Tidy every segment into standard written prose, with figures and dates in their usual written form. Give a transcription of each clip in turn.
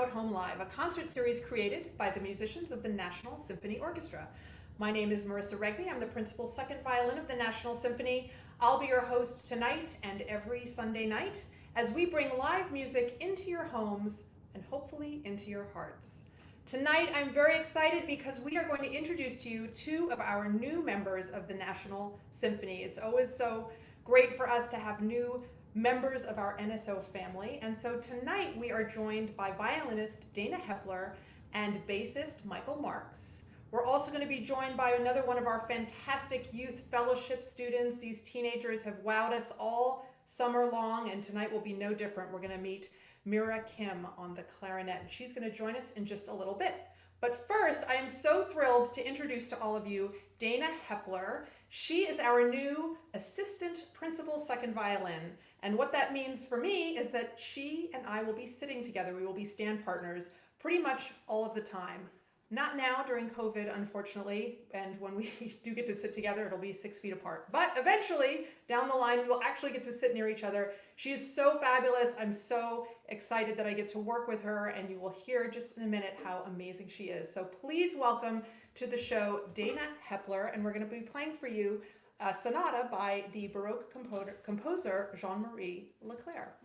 at Home Live, a concert series created by the musicians of the National Symphony Orchestra. My name is Marissa Regni. I'm the principal second violin of the National Symphony. I'll be your host tonight and every Sunday night as we bring live music into your homes and hopefully into your hearts. Tonight, I'm very excited because we are going to introduce to you two of our new members of the National Symphony. It's always so great for us to have new members of our NSO family. And so tonight we are joined by violinist Dayna Hepler and bassist Michael Marks. We're also going to be joined by another one of our fantastic youth fellowship students. These teenagers have wowed us all summer long, and tonight will be no different. We're going to meet Mira on the clarinet. She's going to join us in just a little bit. But first, I am so thrilled to introduce to all of you Dayna Hepler. She is our new assistant principal second violin. And what that means for me is that she and I will be sitting together. We will be stand partners pretty much all of the time. Not now during COVID, unfortunately, and when we do get to sit together, it'll be 6 feet apart. But eventually, down the line, we will actually get to sit near each other. She is so fabulous. I'm so excited that I get to work with her, and you will hear just in a minute how amazing she is. So please welcome to the show Dayna Hepler, and we're going to be playing for you a sonata by the Baroque composer Jean-Marie Leclerc.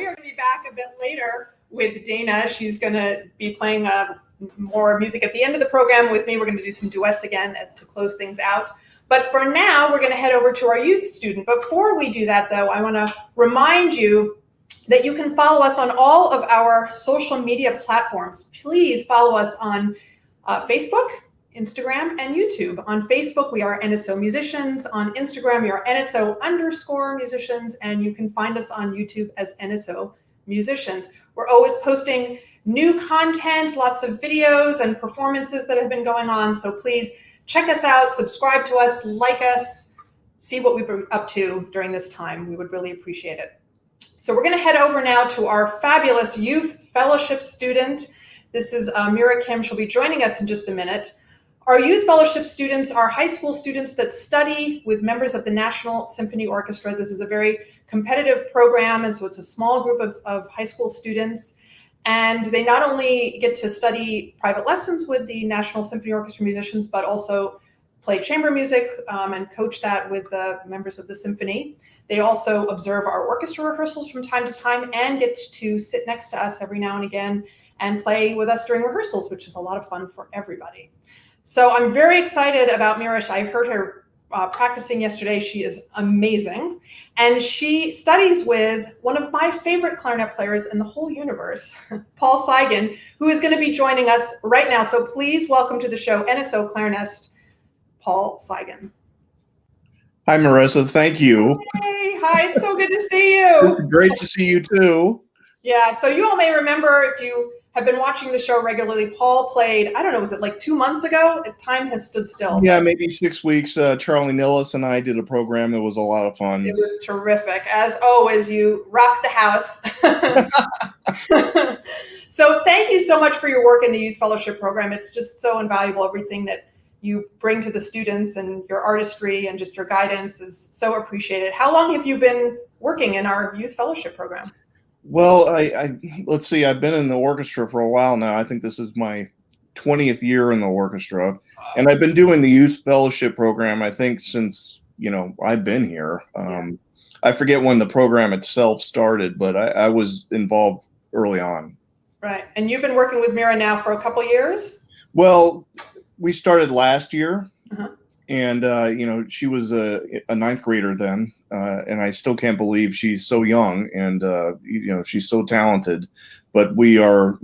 are going to be back a bit later with Dayna. She's going to be playing more music at the end of the program with me. We're going to do some duets again to close things out. But for now, we're going to head over to our youth student. Before we do that, though, I want to remind you that you can follow us on all of our social media platforms. Please follow us on Facebook, Instagram, and YouTube. On Facebook, we are NSO Musicians. On Instagram, we are NSO_musicians, and you can find us on YouTube as NSO Musicians. We're always posting new content, lots of videos and performances that have been going on, so please check us out, subscribe to us, like us, see what we've been up to during this time. We would really appreciate it. So we're going to head over now to our fabulous youth fellowship student. This is Mira Kim. She'll be joining us in just a minute. Our youth fellowship students are high school students that study with members of the National Symphony Orchestra. This is a very competitive program, and so it's a small group of high school students. And they not only get to study private lessons with the National Symphony Orchestra musicians, but also play chamber music and coach that with the members of the symphony. They also observe our orchestra rehearsals from time to time and get to sit next to us every now and again and play with us during rehearsals, which is a lot of fun for everybody. So I'm very excited about Mira. I heard her practicing yesterday. She is amazing. And she studies with one of my favorite clarinet players in the whole universe, Paul Seigan, who is going to be joining us right now. So please welcome to the show, NSO clarinetist, Paul Seigan. Hi, Marissa. Thank you. Hey, hi. It's so good to see you. Great to see you too. Yeah, so you all may remember, if you have been watching the show regularly, Paul played, I don't know, was it like 2 months ago? Time has stood still. Yeah, maybe 6 weeks. Charlie Nillis and I did a program. It was a lot of fun. It was terrific. As always, you rocked the house. So thank you so much for your work in the Youth Fellowship Program. It's just so invaluable. Everything that you bring to the students and your artistry and just your guidance is so appreciated. How long have you been working in our Youth Fellowship Program? Well, let's see. I've been in the orchestra for a while now. I think this is my 20th year in the orchestra, and I've been doing the Youth Fellowship Program, I think, since I've been here. I forget when the program itself started, but I was involved early on. Right, and you've been working with Mira now for a couple years? Well, we started last year. And, she was a ninth grader then, and I still can't believe she's so young and, she's so talented. But we are,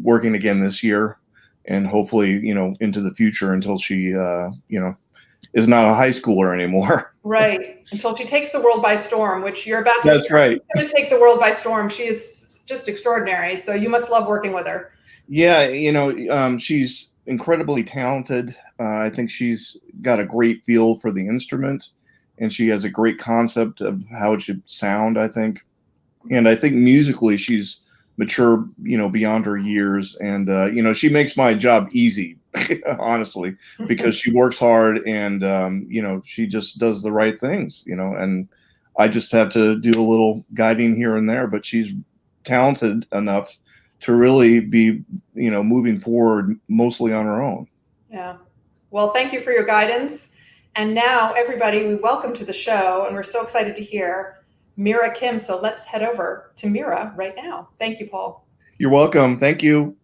working again this year and hopefully, into the future until she, is not a high schooler anymore. Right. Until she takes the world by storm, which you're about to. That's right. Going to take the world by storm. She is just extraordinary. So you must love working with her. Yeah, she's incredibly talented. I think she's got a great feel for the instrument, and she has a great concept of how it should sound, I think. And I think musically she's mature, beyond her years. And, she makes my job easy, honestly, because she works hard and, she just does the right things, and I just have to do a little guiding here and there, but she's talented enough to really be, moving forward mostly on her own. Yeah. Well, thank you for your guidance. And now, everybody, we welcome to the show, and we're so excited to hear Mira Kim. So let's head over to Mira right now. Thank you, Paul. You're welcome. Thank you.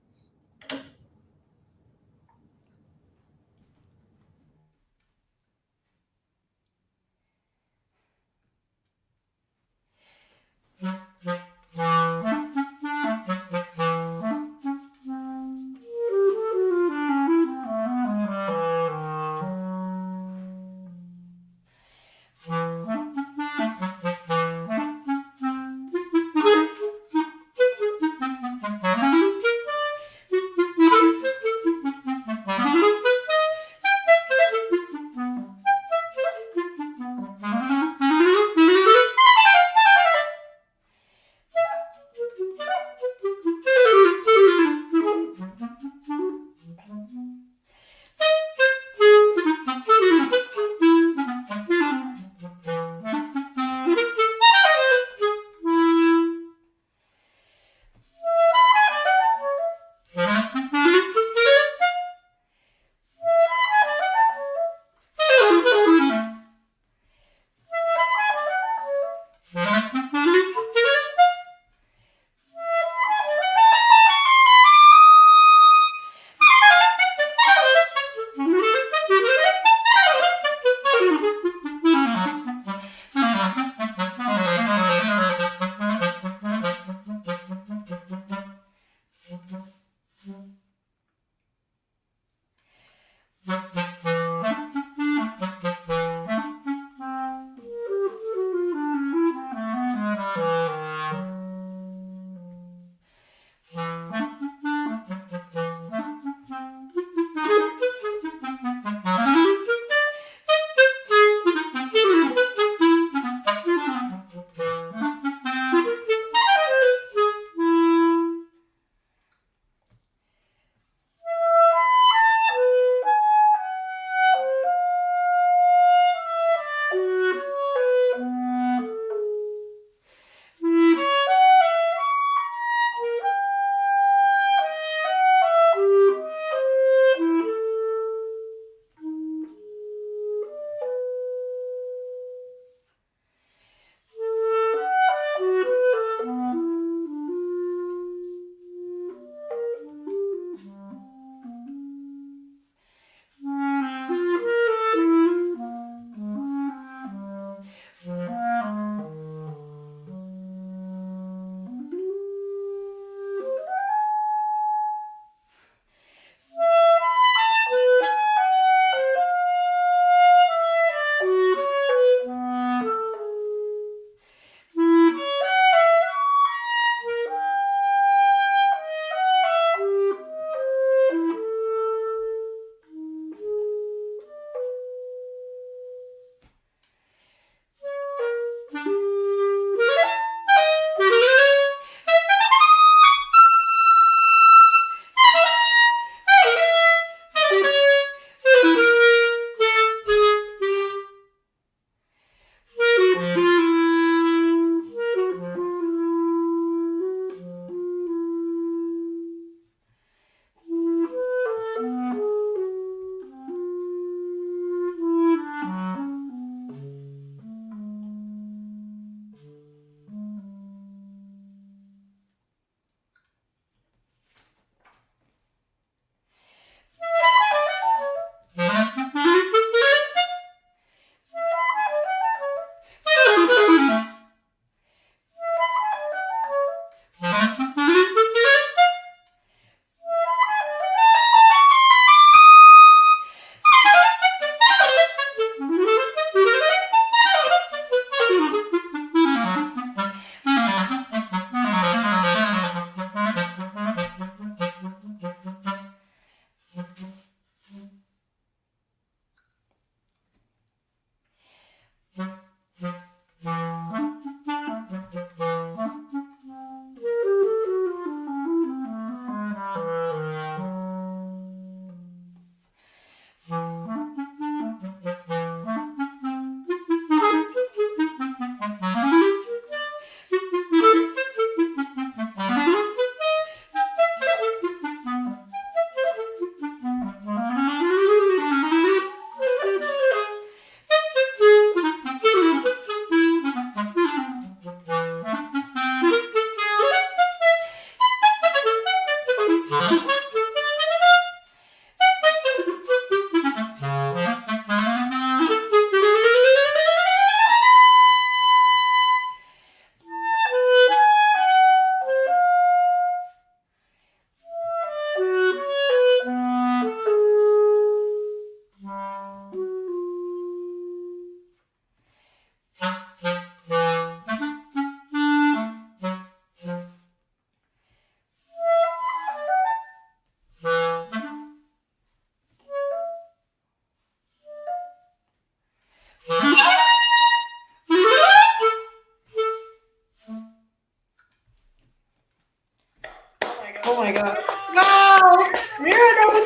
Oh my God. Wow. Mira, that was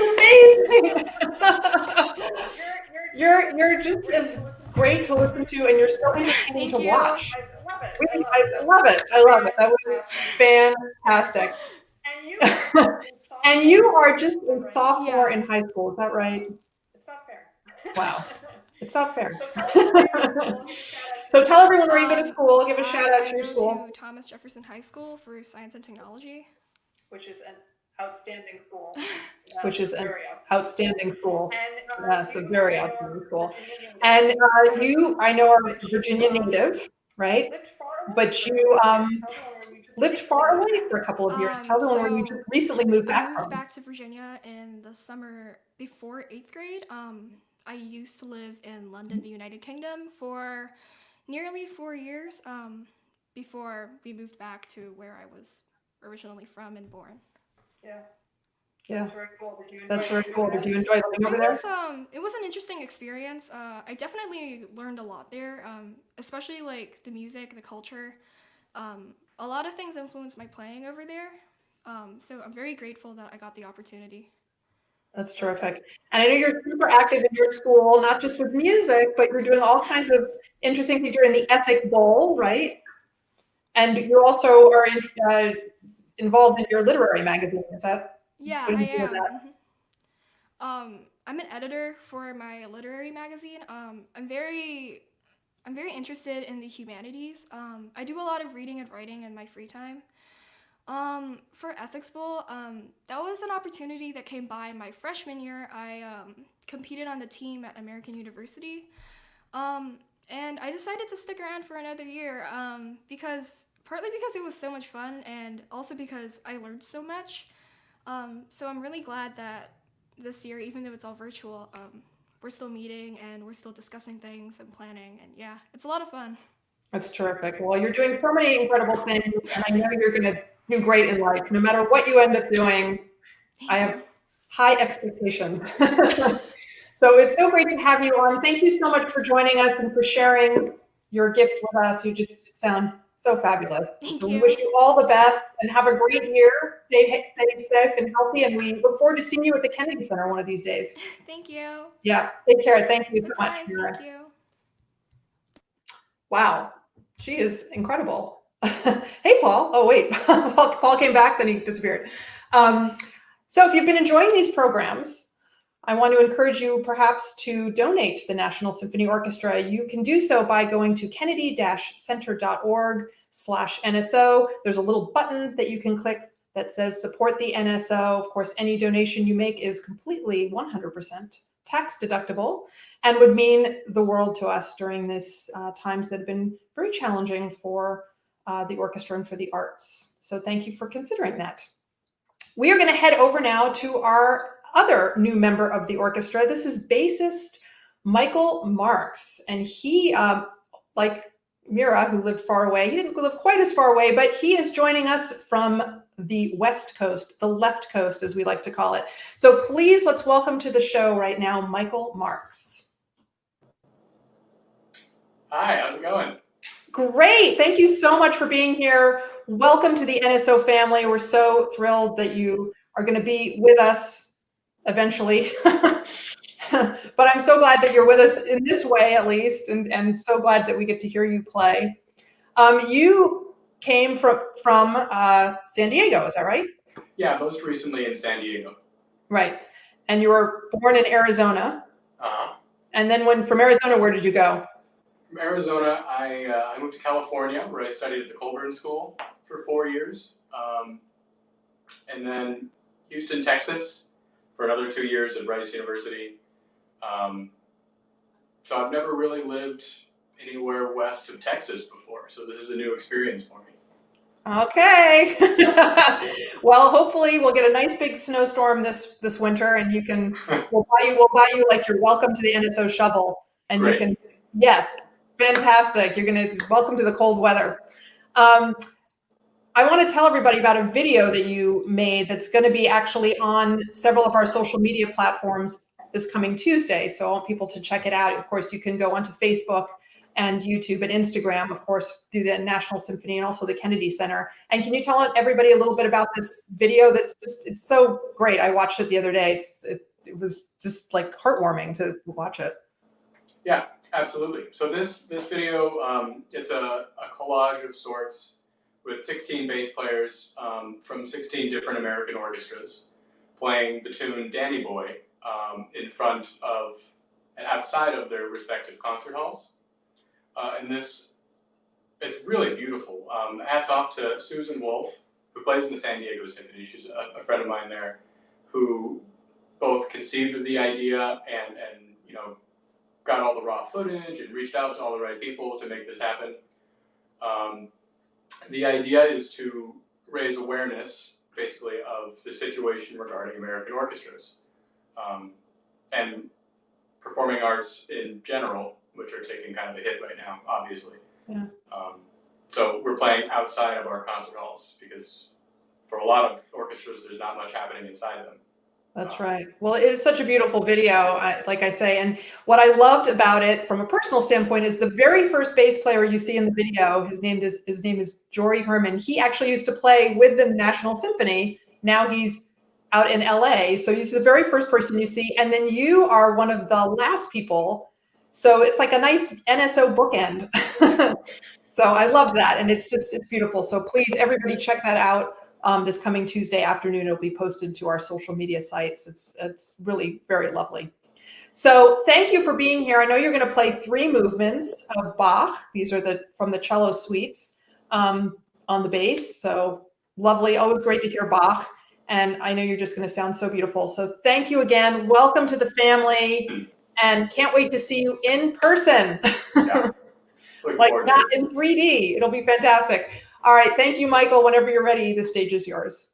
amazing. You're just as great to listen to, and you're so entertaining to watch. I love it. I love it. That was fantastic. And you are just a sophomore in high school. Is that right? It's not fair. Wow. It's not fair. So tell everyone where you go to school. Give a shout out to your school. I go to Thomas Jefferson High School for Science and Technology. Which is an outstanding school. Outstanding school. Yes, a very outstanding school. And you, I know, are a Virginia native, right? But you lived far away for a couple of years. Tell everyone where you just recently moved back I moved from. back to Virginia in the summer before 8th grade. I used to live in London, the United Kingdom, for nearly 4 years before we moved back to where I was originally from and born. Yeah. That's very cool. Did you enjoy living over there? It was an interesting experience. I definitely learned a lot there, especially like the music, the culture. A lot of things influenced my playing over there. So I'm very grateful that I got the opportunity. That's terrific. And I know you're super active in your school, not just with music, but you're doing all kinds of interesting things. You're in the Ethics Bowl, right? And you also are involved in your literary magazine. Is that? Yeah, I am. I'm an editor for my literary magazine. I'm very interested in the humanities. I do a lot of reading and writing in my free time. For Ethics Bowl, that was an opportunity that came by my freshman year. I competed on the team at American University, and I decided to stick around for another year partly because it was so much fun, and also because I learned so much. So I'm really glad that this year, even though it's all virtual, we're still meeting and we're still discussing things and planning, and yeah, it's a lot of fun. That's terrific. Well, you're doing so many incredible things, and I know you're going to do great in life. No matter what you end up doing, I have high expectations. So it's so great to have you on. Thank you so much for joining us and for sharing your gift with us. You just sound so fabulous. Thank so you. We wish you all the best and have a great year. Stay safe and healthy, and we look forward to seeing you at the Kennedy Center one of these days. Thank you. Yeah, take care. Thank you so Bye. much, Mira. Thank you. Wow, she is incredible. Hey, Paul. Oh, wait. Paul came back, then he disappeared. So if you've been enjoying these programs, I want to encourage you perhaps to donate to the National Symphony Orchestra. You can do so by going to kennedy-center.org/NSO. There's a little button that you can click that says support the NSO. Of course, any donation you make is completely 100% tax deductible and would mean the world to us during this times that have been very challenging for the orchestra and for the arts. So thank you for considering that. We are going to head over now to our other new member of the orchestra. This is bassist Michael Marks, and he, like Mira, who lived far away, he didn't live quite as far away, but he is joining us from the West Coast, the left coast, as we like to call it. So please, let's welcome to the show right now, Michael Marks. Hi, how's it going? Great. Thank you so much for being here. Welcome to the NSO family. We're so thrilled that you are going to be with us eventually. But I'm so glad that you're with us in this way, at least, and so glad that we get to hear you play. You came from San Diego, is that right? Yeah, most recently in San Diego. Right. And you were born in Arizona. Uh-huh. And then from Arizona, where did you go? From Arizona, I moved to California, where I studied at the Colburn School for 4 years. And then Houston, Texas, for another 2 years at Rice University. So I've never really lived anywhere west of Texas before, so this is a new experience for me. Okay. Well, hopefully we'll get a nice big snowstorm this winter, and you can we'll buy you like your welcome to the NSO shovel, and Great. You can yes, fantastic. You're gonna welcome to the cold weather. I want to tell everybody about a video that you made that's going to be actually on several of our social media platforms this coming Tuesday. So I want people to check it out. Of course, you can go onto Facebook and YouTube and Instagram, of course, through the National Symphony and also the Kennedy Center. And can you tell everybody a little bit about this video? It's so great. I watched it the other day. It was just like heartwarming to watch it. Yeah, absolutely. So this video, it's a collage of sorts with 16 bass players from 16 different American orchestras playing the tune Danny Boy in front of and outside of their respective concert halls. And it's really beautiful. Hats off to Susan Wolf, who plays in the San Diego Symphony. She's a friend of mine there, who both conceived of the idea and got all the raw footage and reached out to all the right people to make this happen. The idea is to raise awareness, basically, of the situation regarding American orchestras and performing arts in general, which are taking kind of a hit right now, obviously. Yeah. So we're playing outside of our concert halls because for a lot of orchestras, there's not much happening inside them. That's right. Well, it is such a beautiful video, like I say. And what I loved about it from a personal standpoint is the very first bass player you see in the video, his name is Jory Herman. He actually used to play with the National Symphony. Now he's out in LA. So he's the very first person you see. And then you are one of the last people. So it's like a nice NSO bookend. So I love that. And it's beautiful. So please, everybody check that out. This coming Tuesday afternoon, it'll be posted to our social media sites. It's really very lovely. So thank you for being here. I know you're going to play 3 movements of Bach. These are from the cello suites on the bass. So lovely. Always great to hear Bach. And I know you're just going to sound so beautiful. So thank you again. Welcome to the family. And can't wait to see you in person. Yeah. Like not in 3D. It'll be fantastic. All right. Thank you, Michael. Whenever you're ready, the stage is yours.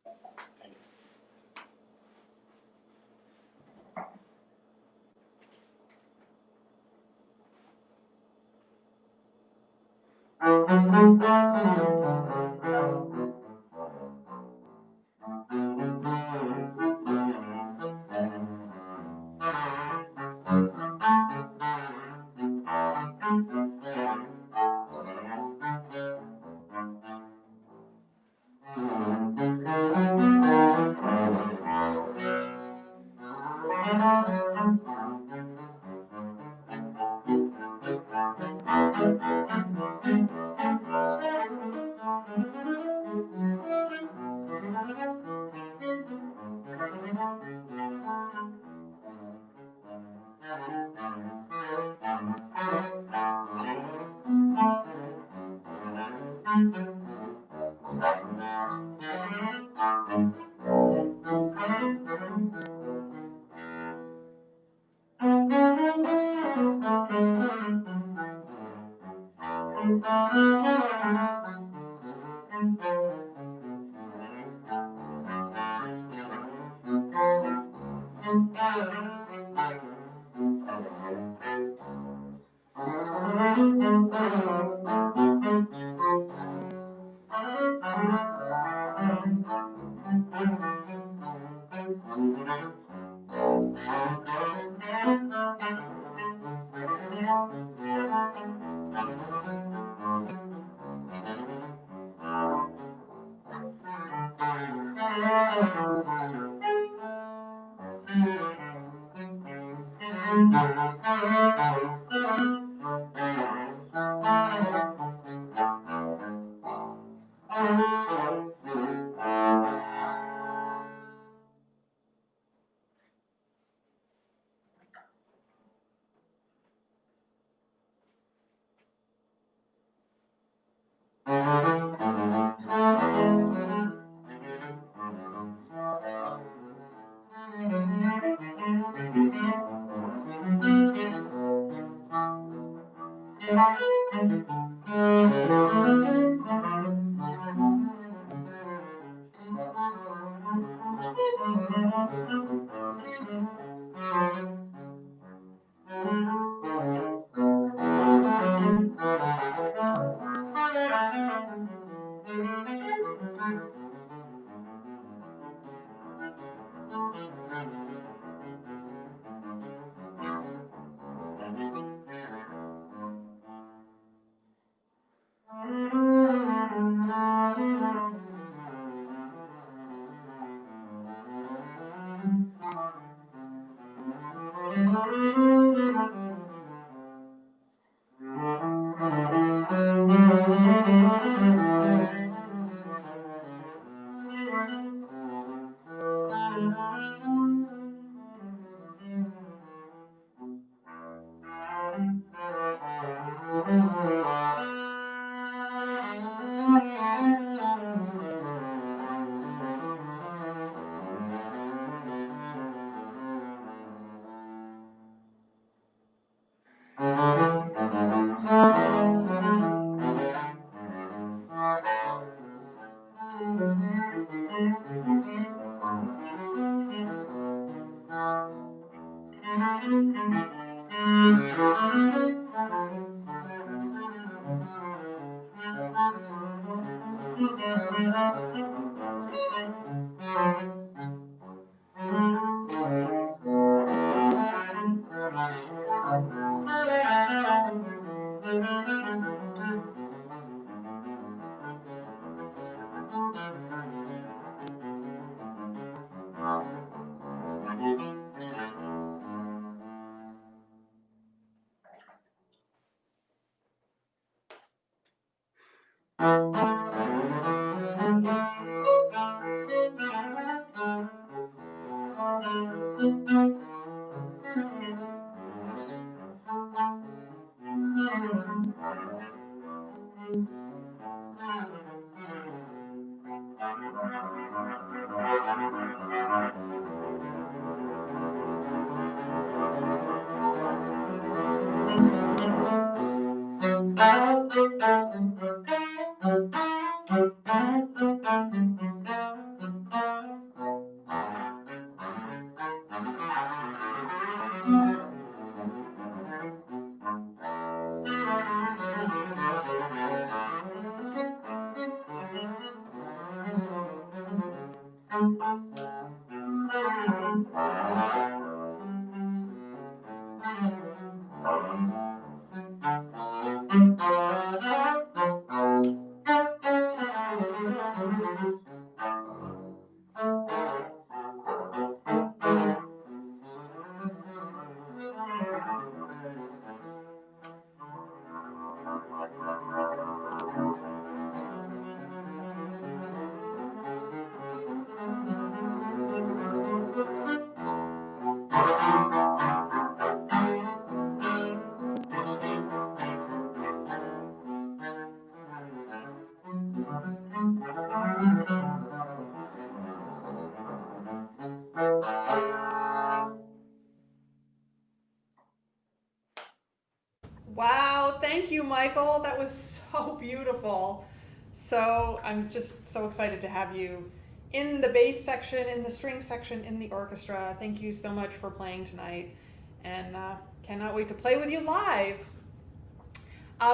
Wow, thank you, Michael. That was so beautiful. So I'm just so excited to have you in the bass section, in the string section, in the orchestra. Thank you so much for playing tonight, and cannot wait to play with you live.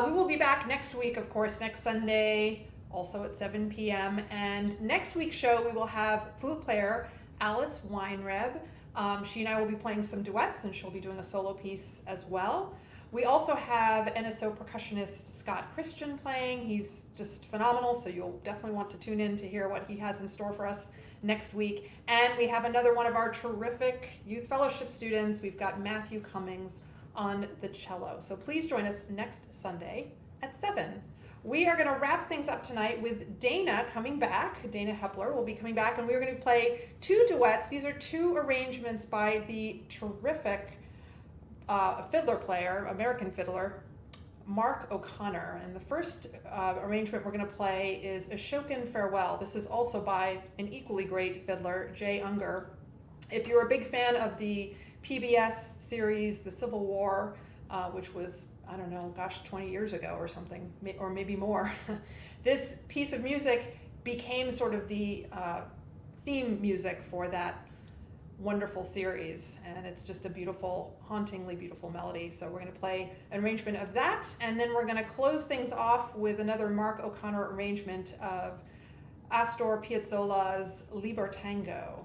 We will be back next week, of course, next Sunday, also at 7 p.m. And next week's show, we will have flute player Alice Weinreb. She and I will be playing some duets, and she'll be doing a solo piece as well. We also have NSO percussionist Scott Christian playing. He's just phenomenal, so you'll definitely want to tune in to hear what he has in store for us next week. And we have another one of our terrific youth fellowship students. We've got Matthew Cummings on the cello. So please join us next Sunday at 7. We are going to wrap things up tonight with Dayna coming back. Dayna Hepler will be coming back, and we're going to play 2 duets. These are 2 arrangements by the terrific fiddler player, American fiddler, Mark O'Connor. And the first arrangement we're going to play is Ashokan Farewell. This is also by an equally great fiddler, Jay Unger. If you're a big fan of the PBS series, The Civil War, which was, I don't know, gosh, 20 years ago or something, or maybe more, this piece of music became sort of the theme music for that wonderful series, and it's just a beautiful, hauntingly beautiful melody. So we're going to play an arrangement of that, and then we're going to close things off with another Mark O'Connor arrangement of Astor Piazzolla's Libertango.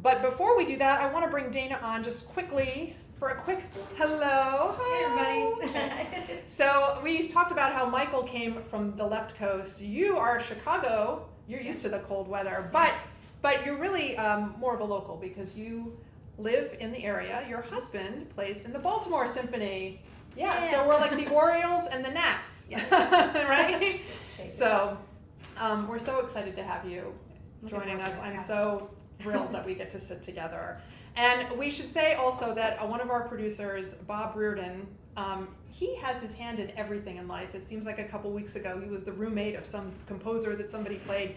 But before we do that, I want to bring Dayna on just quickly for a quick hello. Hey, everybody. So we talked about how Michael came from the left coast. You are Chicago. You're used to the cold weather, but you're really more of a local because you live in the area. Your husband plays in the Baltimore Symphony. Yeah, Yes. so we're like the Orioles and the Nats. Yes. Right? So we're so excited to have you joining us. I'm so thrilled that we get to sit together. And we should say also that one of our producers, Bob Reardon, he has his hand in everything in life. It seems like a couple weeks ago he was the roommate of some composer that somebody played.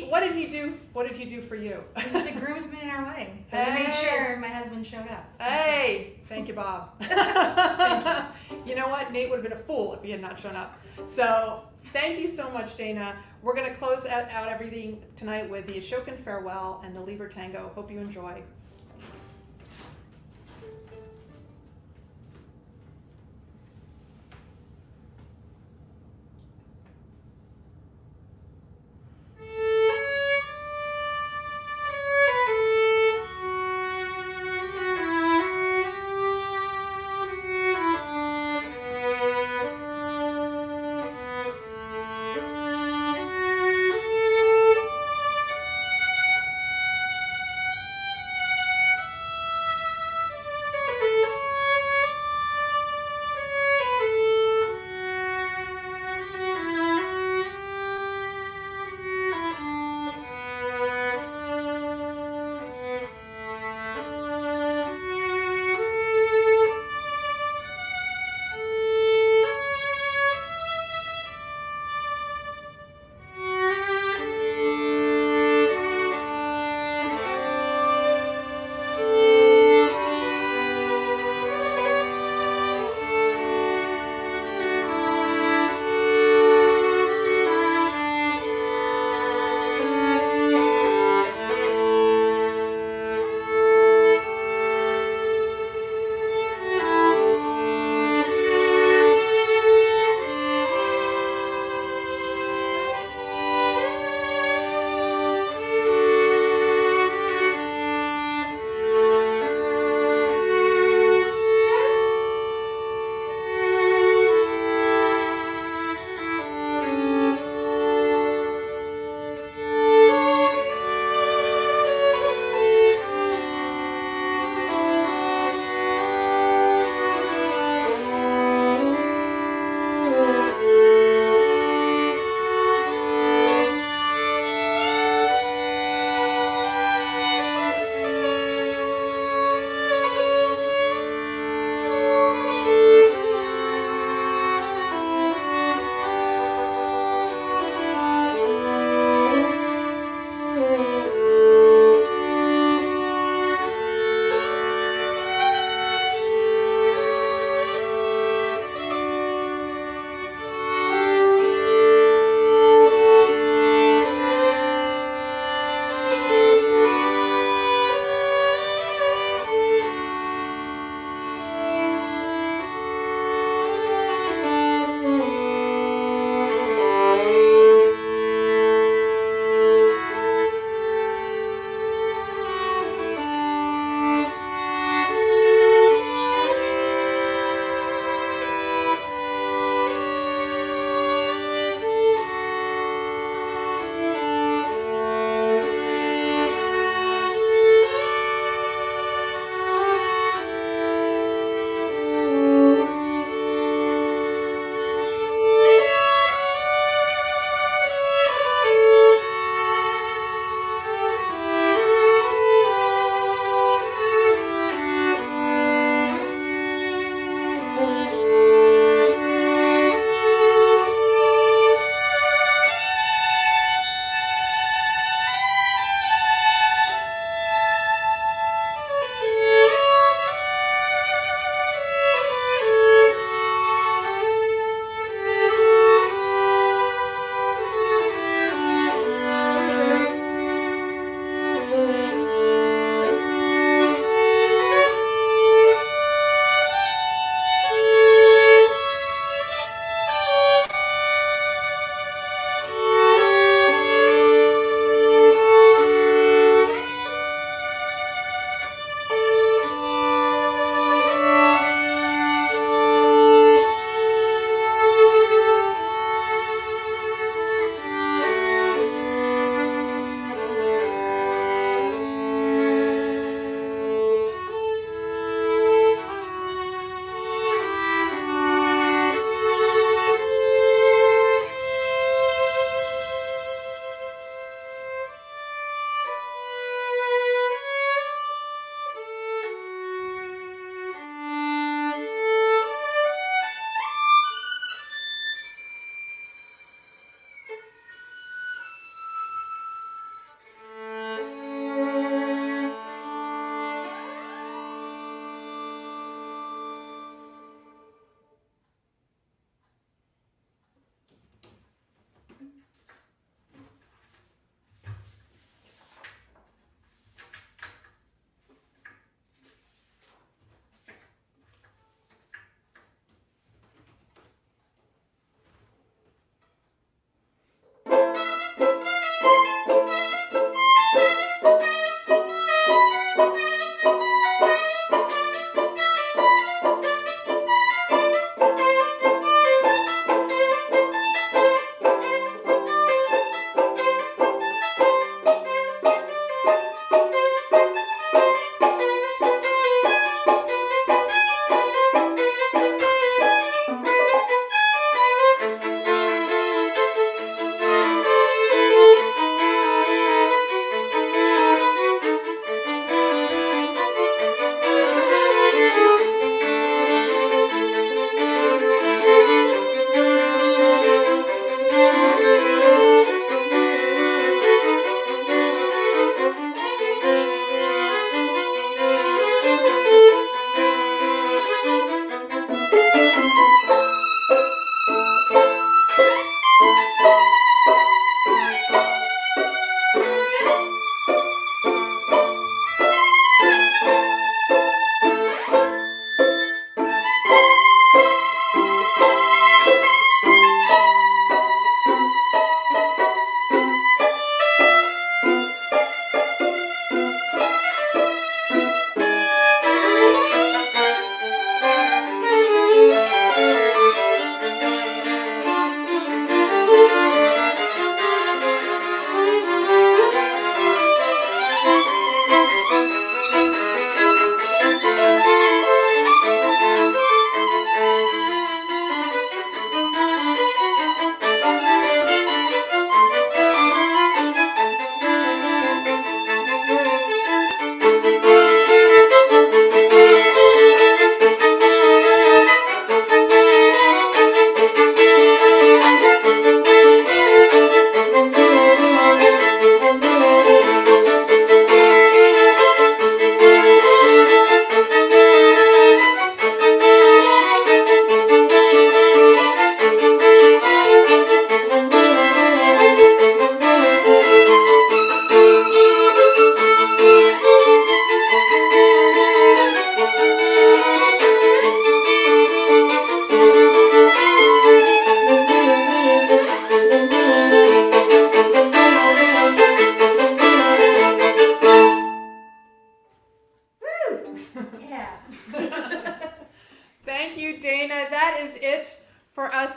What did he do? What did he do for you? He was the groomsman in our wedding, so we made sure my husband showed up. Hey, thank you, Bob. Thank You know what? Nate would have been a fool if he had not shown up. So Thank you so much, Dayna. We're going to close out everything tonight with the Ashokan Farewell and the Liber Tango. Hope you enjoy.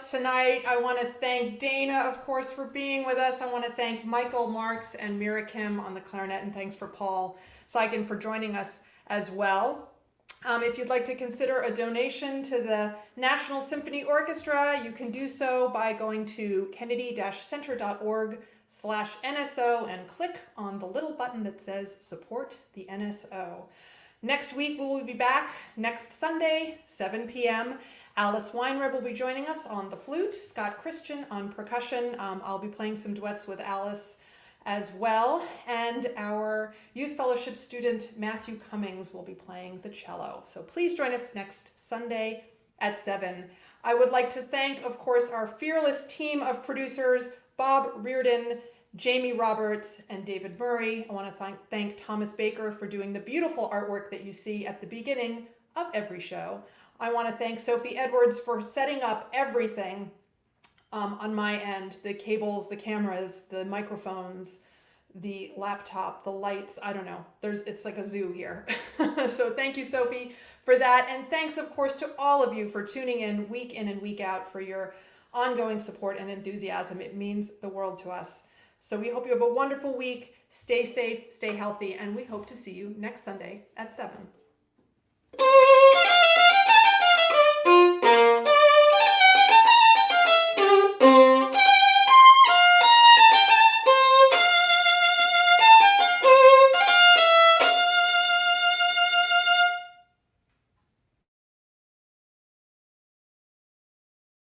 us tonight. I want to thank Dayna, of course, for being with us. I want to thank Michael Marks and Mira Kim on the clarinet, and thanks for Paul Seigen for joining us as well. If you'd like to consider a donation to the National Symphony Orchestra, you can do so by going to kennedy-center.org/NSO and click on the little button that says Support the NSO. Next week, we will be back next Sunday, 7 p.m. Alice Weinreb will be joining us on the flute, Scott Christian on percussion. I'll be playing some duets with Alice as well. And our Youth Fellowship student, Matthew Cummings, will be playing the cello. So please join us next Sunday at 7. I would like to thank, of course, our fearless team of producers, Bob Reardon, Jamie Roberts, and David Murray. I want to thank Thomas Baker for doing the beautiful artwork that you see at the beginning of every show. I want to thank Sophie Edwards for setting up everything on my end, the cables, the cameras, the microphones, the laptop, the lights. I don't know. It's like a zoo here. So thank you, Sophie, for that. And thanks, of course, to all of you for tuning in and week out, for your ongoing support and enthusiasm. It means the world to us. So we hope you have a wonderful week. Stay safe, stay healthy, and we hope to see you next Sunday at 7.